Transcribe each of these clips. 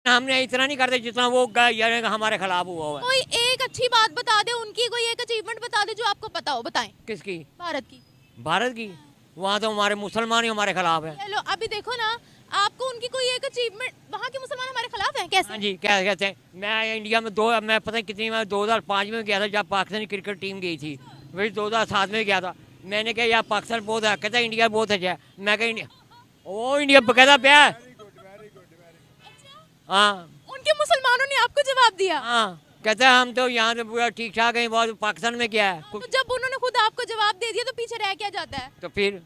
हमने इतना नहीं करते जितना वो हमारे खिलाफ हुआ है। कोई एक अच्छी बात बता दे उनकी, कोई एक अचीवमेंट बता दे जो आपको पता हो, बताएं। किसकी? भारत की। भारत की? वहाँ तो हमारे मुसलमान ही हमारे खिलाफ है। चलो अभी देखो ना, आपको उनकी कोई एक अचीवमेंट, वहाँ के मुसलमान हमारे खिलाफ हैं कैसे? हाँ जी, क्या कहते हैं, मैं इंडिया में मैं पता नहीं कितनी, मैं 2005 में गया था जब पाकिस्तानी क्रिकेट टीम गई थी, वही 2007 में गया था। मैंने कहा यार पाकिस्तान बहुत है, कहता इंडिया बहुत अच्छा है। मैं कहा इंडिया, ओ इंडिया कहता प्या। हाँ, उनके मुसलमानों ने आपको जवाब दिया? हाँ, कहता है हम तो यहाँ से पूरा ठीक ठाक है, बहुत पाकिस्तान में क्या है। तो जब उन्होंने खुद आपको जवाब दे दिया तो पीछे रह क्या जाता है? तो फिर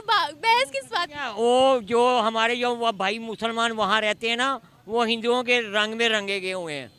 बहस किस बात की? वो जो हमारे जो भाई मुसलमान वहाँ रहते हैं ना, वो हिंदुओं के रंग में रंगे गए हुए हैं।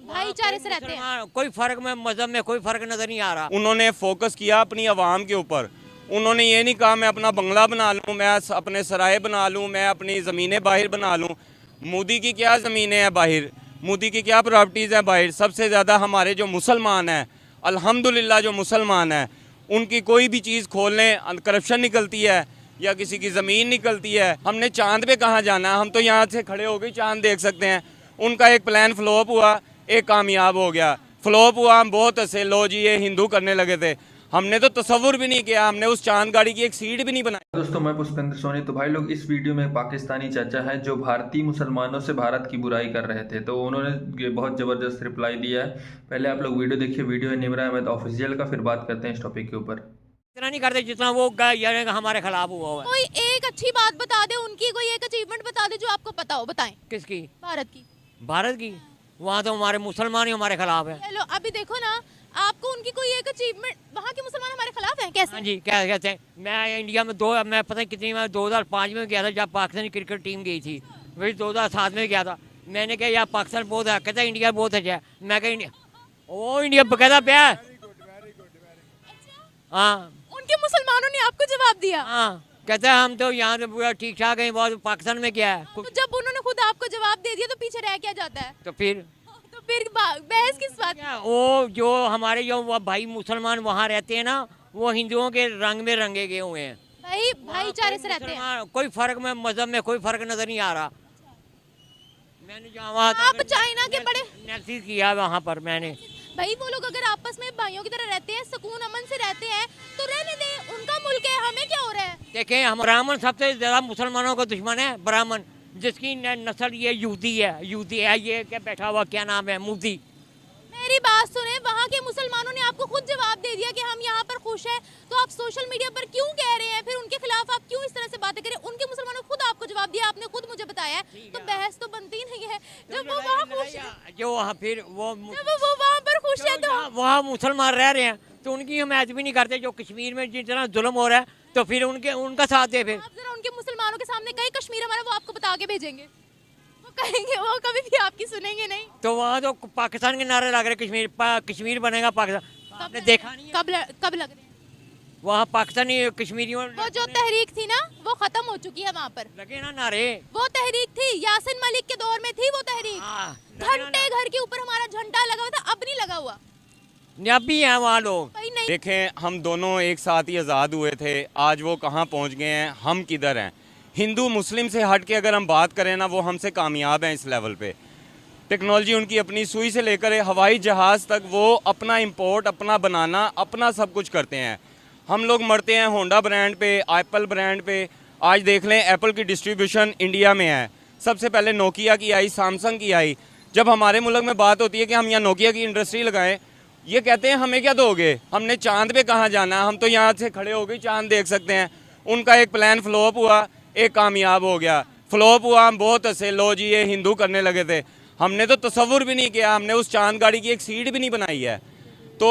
भाईचारे से रहते हैं। कोई फर्क में मजहब में कोई फर्क नजर नहीं आ रहा। उन्होंने फोकस किया अपनी आवाम के ऊपर। उन्होंने ये नहीं कहा मैं अपना बंगला बना लूँ, मैं अपने सराय बना लूँ, मैं अपनी ज़मीनें बाहर बना लूँ। मोदी की क्या ज़मीनें हैं बाहर, मोदी की क्या प्रॉपर्टीज़ हैं बाहर। सबसे ज़्यादा हमारे जो मुसलमान हैं, अल्हम्दुलिल्लाह जो मुसलमान हैं, उनकी कोई भी चीज़ खोल लें करप्शन निकलती है या किसी की ज़मीन निकलती है। हमने चांद पे कहाँ जाना है, हम तो यहाँ से खड़े होकर चांद देख सकते हैं। उनका एक प्लान फ्लॉप हुआ, एक कामयाब हो गया। फ्लॉप हुआ, हम बहुत हंसे, लो जी ये हिंदू करने लगे थे। हमने तो तसव्वुर भी नहीं किया, हमने उस चांद गाड़ी की एक सीट भी नहीं बनाई। दोस्तों मैं पुष्पेंद्र सोनी। तो भाई लोग, इस वीडियो में एक पाकिस्तानी चाचा है जो भारतीय मुसलमानों से भारत की बुराई कर रहे थे, तो उन्होंने बहुत ज़बरदस्त रिप्लाई दिया है। पहले आप लोग वीडियो देखिए, वीडियो है निमरा अहमद ऑफिशियल का, फिर बात करते हैं इस टॉपिक के ऊपर। इतना नहीं करते जितना वो हमारे खिलाफ हुआ है। कोई एक अच्छी बात बता दे उनकी, कोई एक अचीवमेंट बता दे जो आपको पता हो, बताएं। किसकी? भारत की। भारत की? वहाँ तो हमारे मुसलमान ही हमारे खिलाफ है। चलो अभी देखो ना, आपको उनकी कोई एक अचीवमेंट, वहाँ के मुसलमान हमारे खिलाफ हैं कैसे? हाँ जी, क्या कहते हैं, मैं इंडिया में मैं पता नहीं कितनी, मैं 2005 में गया था जब पाकिस्तानी क्रिकेट टीम गई थी, वही 2007 में गया था। मैंने कहा यार पाकिस्तान बहुत है, कहता इंडिया बहुत अच्छा है। मैं कहा इंडिया, ओ इंडिया कहता प्या। हाँ, उनके मुसलमानों ने आपको जवाब दिया? हाँ, कहता है हम तो यहाँ से पूरा ठीक ठाक है, बहुत पाकिस्तान में क्या है। तो जब उन्होंने खुद आपको जवाब दे दिया तो पीछे रह क्या जाता है? तो फिर बहस किस बात की? वो जो हमारे जो भाई मुसलमान वहाँ रहते हैं ना, वो हिंदुओं के रंग में रंगे गए हुए हैं। भाईचारे से रहते हैं। कोई फर्क में मजहब में कोई फर्क नजर नहीं आ रहा। मैंने जहाँ आप चाइना के बड़े एनालिसिस किया वहाँ पर मैंने, भाई वो लोग अगर आपस में भाइयों की तरह रहते हैं, सुकून अमन से रहते हैं, तो रहने दें, उनका मुल्क है, हमें क्या हो रहा है? देखें हम ब्राह्मण सबसे ज्यादा मुसलमानों का दुश्मन है। ब्राह्मण जिसकी नस्ल ये यूदी है, ये क्या बैठा हुआ क्या नाम है, मोदी। मेरी बात सुने, वहाँ के मुसलमानों ने आपको खुद जवाब दे दिया कि हम यहाँ पर खुश हैं, तो आप सोशल मीडिया पर क्यों कह रहे हैं, फिर उनके खिलाफ आप क्यों इस तरह से बातें करें? उनके मुसलमानों ने खुद आपको जवाब दिया, आपने खुद मुझे बताया, तो बहस तो बनती नहीं है। जब वो वहाँ खुश है, जो फिर वो वहाँ पर खुश है, तो वहाँ मुसलमान रह रहे हैं तो उनकी हिमायत भी नहीं करते। जो कश्मीर में जितना जुल्म हो रहा है, तो फिर उनका साथ दे। फिर आप जरा उनके मुसलमानों के सामने कहीं कश्मीर हमारा, वो आपको बता के भेजेंगे, कहेंगे, वो कभी भी आपकी सुनेंगे नहीं। तो वहाँ तो पाकिस्तान के नारे लग रहे, कश्मीर बनेगा पाकिस्तान। आपने देखा नहीं? कब लग रहे हैं? वहाँ पाकिस्तानी कश्मीरियों वो जो तहरीक थी ना, वो खत्म हो चुकी है वहाँ पर। लगे ना नारे। वो तहरीक थी, यासिन मलिक के दौर में थी वो तहरीक। घंटे घर के ऊपर हमारा झंडा लगा हुआ था, अब नहीं लगा हुआ। नबी हैं वहाँ लोग। देखें, हम दोनों एक साथ ही आज़ाद हुए थे, आज वो कहाँ पहुँच गए हैं, हम किधर हैं। हिंदू मुस्लिम से हट के अगर हम बात करें ना, वो हमसे कामयाब हैं इस लेवल पे। टेक्नोलॉजी उनकी अपनी सुई से लेकर हवाई जहाज़ तक वो अपना इंपोर्ट, अपना बनाना, अपना सब कुछ करते हैं। हम लोग मरते हैं होंडा ब्रांड पे, एप्पल ब्रांड पे। आज देख लें एप्पल की डिस्ट्रीब्यूशन इंडिया में है, सबसे पहले नोकिया की आई, सैमसंग की आई। जब हमारे मुल्क में बात होती है कि हम यहाँ नोकिया की इंडस्ट्री लगाएं, ये कहते हैं हमें क्या दोगे, हमने चांद पे कहाँ जाना है, हम तो यहाँ से खड़े होकर चांद देख सकते हैं। उनका एक प्लान फ्लॉप हुआ, एक कामयाब हो गया। फ्लॉप हुआ, हम बहुत हंसे, लो जी ये हिंदू करने लगे थे। हमने तो तसव्वुर भी नहीं किया, हमने उस चांद गाड़ी की एक सीट भी नहीं बनाई है। तो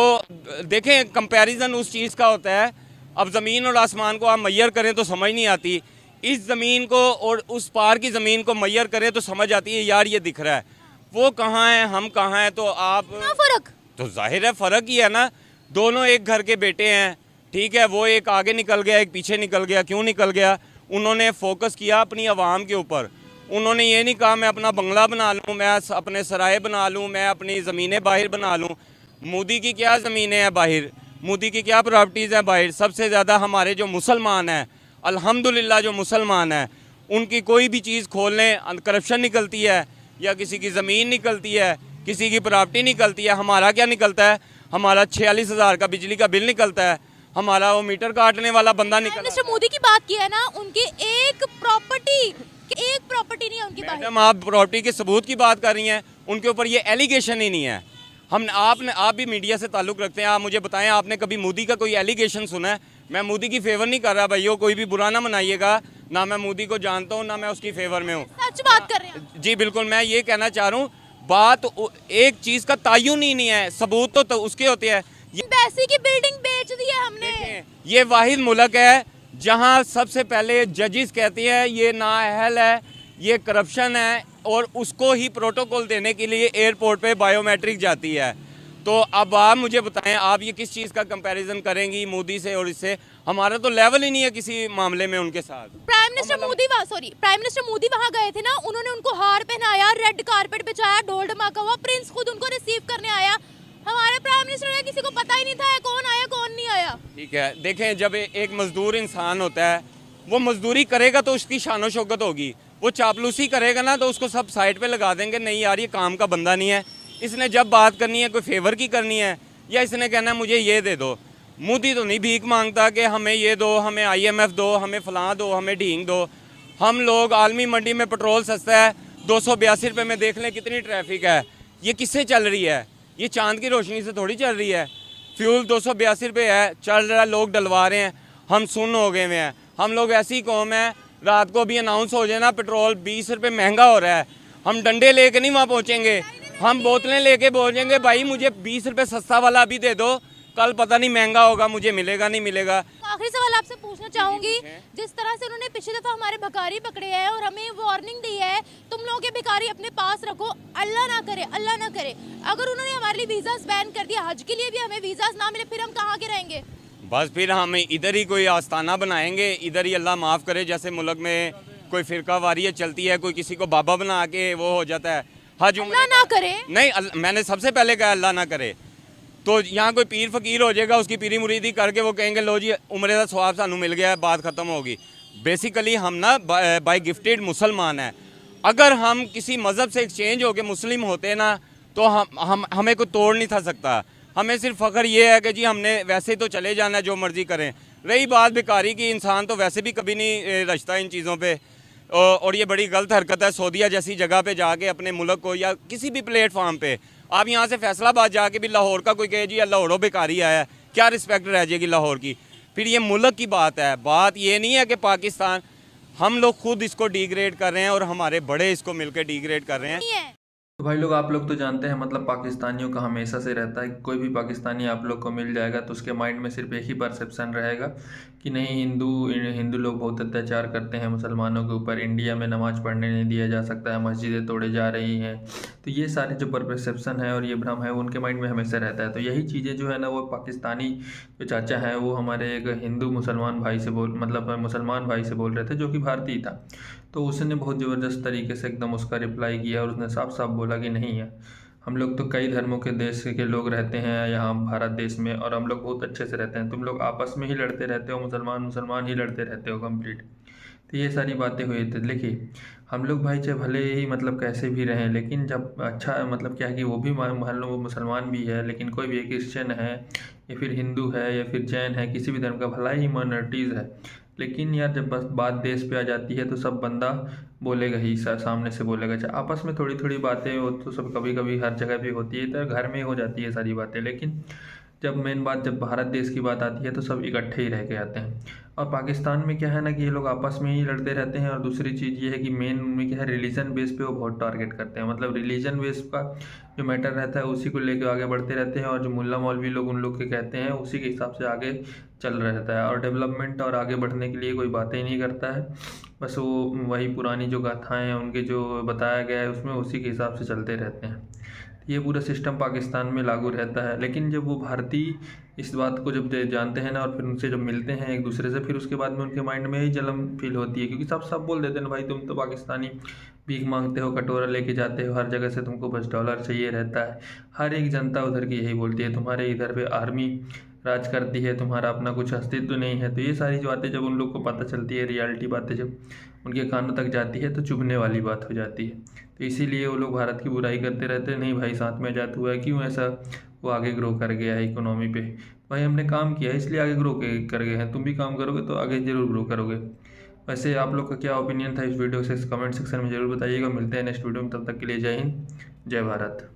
देखें, कंपैरिजन उस चीज़ का होता है। अब ज़मीन और आसमान को आप मैयर करें तो समझ नहीं आती, इस ज़मीन को और उस पार की ज़मीन को मैयर करें तो समझ आती है यार ये दिख रहा है, वो कहाँ है हम कहाँ हैं। तो आप फर्क तो जाहिर है फ़र्क ही है ना, दोनों एक घर के बेटे हैं, ठीक है। वो एक आगे निकल गया, एक पीछे निकल गया। क्यों निकल गया? उन्होंने फोकस किया अपनी आवाम के ऊपर। उन्होंने ये नहीं कहा मैं अपना बंगला बना लूँ, मैं अपने सराय बना लूँ, मैं अपनी ज़मीनें बाहर बना लूँ। मोदी की क्या ज़मीनें हैं बाहर, मोदी की क्या प्रॉपर्टीज़ हैं बाहर। सबसे ज़्यादा हमारे जो मुसलमान हैं, अल्हम्दुलिल्लाह जो मुसलमान हैं, उनकी कोई भी चीज़ खोल लें करप्शन निकलती है या किसी की ज़मीन निकलती है, किसी की प्रॉपर्टी निकलती है। हमारा क्या निकलता है? हमारा 46,000 का बिजली का बिल निकलता है, हमारा वो मीटर काटने वाला बंदा निकल। मिस्टर मोदी की बात की है ना, उनकी एक प्रॉपर्टी नहीं है उनके पास। मैडम, आप प्रॉपर्टी के सबूत की बात कर रही हैं, उनके ऊपर ये एलिगेशन ही नहीं है। आप भी मीडिया से ताल्लुक़ रखते हैं, आप मुझे बताएं, आपने कभी मोदी का कोई एलिगेशन सुना है? मैं मोदी की फेवर नहीं कर रहा भाइयों, कोई भी बुरा ना मनाइएगा, ना मैं मोदी को जानता हूँ ना मैं उसकी फेवर में हूँ। सच बात कर रहे हैं। जी बिल्कुल, मैं ये कहना चाह रहा हूँ, बात एक चीज़ का तायुन ही नहीं है, सबूत तो उसके होते हैं। एम्बेसी की बिल्डिंग बेच दी है हमने। ये वाहिद मुल्क है जहाँ सबसे पहले जजेस कहते हैं ये नाअहल है, ये करप्शन है, और उसको ही प्रोटोकॉल देने के लिए एयरपोर्ट पे बायोमेट्रिक जाती है। तो अब आप मुझे बताएं, आप ये किस चीज़ का कंपैरिजन करेंगी मोदी से और इससे? हमारा तो लेवल ही नहीं है किसी मामले में उनके साथ। प्राइम मिनिस्टर मोदी वहाँ गए थे ना, उन्होंने उनको हार पहनाया, रेड कारपेट बिछाया, ढोल धमाका हुआ, प्रिंस खुद उनको रिसीव करने आया। हमारे प्राइम मिनिस्टर ने किसी को पता ही नहीं था कौन आया कौन नहीं आया। ठीक है, देखें, जब एक मजदूर इंसान होता है, वो मजदूरी करेगा तो उसकी शान शौकत होगी। वो चापलूसी करेगा ना तो उसको सब साइड पे लगा देंगे, नहीं यार ये काम का बंदा नहीं है। इसने जब बात करनी है, कोई फेवर की करनी है, या इसने कहना है मुझे ये दे दो। मोदी तो नहीं भीख मांगता कि हमें ये दो, हमें IMF दो, हमें फलां दो, हमें ढींग दो। हम लोग आलमी मंडी में पेट्रोल सस्ता है, 282 रुपये में देख लें कितनी ट्रैफिक है। ये किससे चल रही है? ये चांद की रोशनी से थोड़ी चल रही है। फ्यूल 282 रुपये है, चल रहा है, लोग डलवा रहे हैं, हम सुन्न हो गए हुए हैं। हम लोग ऐसी कौम है, रात को भी अनाउंस हो जाए ना पेट्रोल 20 रुपये महंगा हो रहा है, हम डंडे लेके नहीं वहाँ पहुँचेंगे, हम बोतलें लेके पहुँचेंगे, भाई मुझे 20 रुपये सस्ता वाला अभी दे दो, कल पता नहीं महंगा होगा, मुझे मिलेगा नहीं मिलेगा। आखिरी सवाल आपसे पूछना चाहूंगी, जिस तरह से उन्होंने पिछली दफा हमारे भिखारी पकड़े हैं और हमें वार्निंग दी है, तुम लोगों के भिखारी अपने पास रखो, अल्लाह ना करे अगर उन्होंने हमारे लिए वीजा बैन कर दिया, हज के लिए भी हमें वीजा ना मिले, फिर हम कहाँ के रहेंगे? बस फिर हम इधर ही कोई आस्थाना बनाएंगे, इधर ही अल्लाह माफ़ करे, जैसे मुल्क में कोई फिरका वारियत चलती है, कोई किसी को बाबा बना के वो हो जाता है। हज अल्लाह ना करे। नहीं, मैंने सबसे पहले कहा अल्लाह ना करे। तो यहाँ कोई पीर फकीर हो जाएगा, उसकी पीरी मुरीदी करके वो कहेंगे लो जी उम्रे का सवाब सानू मिल गया है, बात ख़त्म होगी। बेसिकली हम ना बाय गिफ्टेड मुसलमान हैं। अगर हम किसी मज़हब से एक्सचेंज होकर मुस्लिम होते ना तो हमें कोई तोड़ नहीं था सकता। हमें सिर्फ फ़ख्र ये है कि जी हमने वैसे तो चले जाना है, जो मर्ज़ी करें। रही बात भिखारी की, इंसान तो वैसे भी कभी नहीं रचता इन चीज़ों पे, और ये बड़ी गलत हरकत है। सऊदीया जैसी जगह पे जाके अपने मुल्क को, या किसी भी प्लेटफॉर्म पे, आप यहाँ से फैसलाबाद जाके भी लाहौर का कोई कहे जी लाहौरों भिखारी आया है, क्या रिस्पेक्ट रह जाएगी लाहौर की? फिर ये मुल्क की बात है, बात ये नहीं है कि पाकिस्तान, हम लोग खुद इसको डिग्रेड कर रहे हैं और हमारे बड़े इसको मिलकर डिग्रेड कर रहे हैं। तो भाई लोग, आप लोग तो जानते हैं, मतलब पाकिस्तानियों का हमेशा से रहता है, कोई भी पाकिस्तानी आप लोग को मिल जाएगा तो उसके माइंड में सिर्फ एक ही परसेप्शन रहेगा कि नहीं, हिंदू लोग बहुत अत्याचार करते हैं मुसलमानों के ऊपर, इंडिया में नमाज़ पढ़ने नहीं दिया जा सकता है, मस्जिदें तोड़े जा रही हैं। तो ये सारे जो परसेप्शन है और ये भ्रम है उनके माइंड में हमेशा रहता है। तो यही चीज़ें जो है ना, वो पाकिस्तानी जो चाचा हैं वो हमारे एक हिंदू मुसलमान भाई से मुसलमान भाई से बोल रहे थे, जो कि भारतीय था। तो उसने बहुत ज़बरदस्त तरीके से एकदम उसका रिप्लाई किया और उसने साफ साफ बोला कि नहीं है, हम लोग तो कई धर्मों के देश के लोग रहते हैं यहाँ भारत देश में, और हम लोग बहुत अच्छे से रहते हैं, तुम लोग आपस में ही लड़ते रहते हो, मुसलमान ही लड़ते रहते हो कंप्लीट। तो ये सारी बातें हुई थी। देखिए, हम लोग भाई चाहे भले ही मतलब कैसे भी रहें, लेकिन जब अच्छा मतलब क्या है कि वो भी मान लो वो मुसलमान भी है, लेकिन कोई भी क्रिश्चियन है या फिर हिंदू है या फिर जैन है, किसी भी धर्म का, भला ही माइनॉरिटीज़ है, लेकिन यार जब बस बात देश पे आ जाती है तो सब बंदा बोलेगा ही, सामने से बोलेगा। चाहे आपस में थोड़ी थोड़ी बातें हो तो सब कभी कभी हर जगह भी होती है, तो घर में हो जाती है सारी बातें, लेकिन जब मेन बात, जब भारत देश की बात आती है तो सब इकट्ठे ही रह के आते हैं। और पाकिस्तान में क्या है ना कि ये लोग आपस में ही लड़ते रहते हैं। और दूसरी चीज़ ये है कि मेन में क्या है, रिलीजन बेस पे वो बहुत टारगेट करते हैं, मतलब रिलीजन बेस का जो मैटर रहता है उसी को लेकर आगे बढ़ते रहते हैं, और जो मुल्ला मौलवी लोग उन लोग के कहते हैं उसी के हिसाब से आगे चल रहा रहता है। और डेवलपमेंट और आगे बढ़ने के लिए कोई बातें ही नहीं करता है, बस वो वही पुरानी जो गाथाएँ हैं उनके जो बताया गया है उसमें उसी के हिसाब से चलते रहते हैं। ये पूरा सिस्टम पाकिस्तान में लागू रहता है। लेकिन जब वो भारतीय इस बात को जब जानते हैं ना और फिर उनसे जब मिलते हैं एक दूसरे से, फिर उसके बाद में उनके माइंड में यही जलन फील होती है, क्योंकि सब बोल देते हैं भाई तुम तो पाकिस्तानी भीख मांगते हो, कटोरा लेके जाते हो, हर जगह से तुमको बस डॉलर चाहिए रहता है। हर एक जनता उधर की यही बोलती है, तुम्हारे इधर पे आर्मी राज करती है, तुम्हारा अपना कुछ अस्तित्व नहीं है। तो ये सारी बातें जब उन लोग को पता चलती है, रियलिटी बातें जब उनके कानों तक जाती है तो चुभने वाली बात हो जाती है। तो इसीलिए वो लोग भारत की बुराई करते रहते हैं। नहीं भाई, साथ में आज़ाद हुआ है, क्यों ऐसा वो आगे ग्रो कर गया है इकोनॉमी पे। भाई हमने काम किया है इसलिए आगे ग्रो कर गए हैं, तुम भी काम करोगे तो आगे ज़रूर ग्रो करोगे। वैसे आप लोग का क्या ओपिनियन था इस वीडियो से कमेंट सेक्शन में ज़रूर बताइएगा। मिलते हैं नेक्स्ट वीडियो में, तब तक के लिए जय हिंद, जय भारत।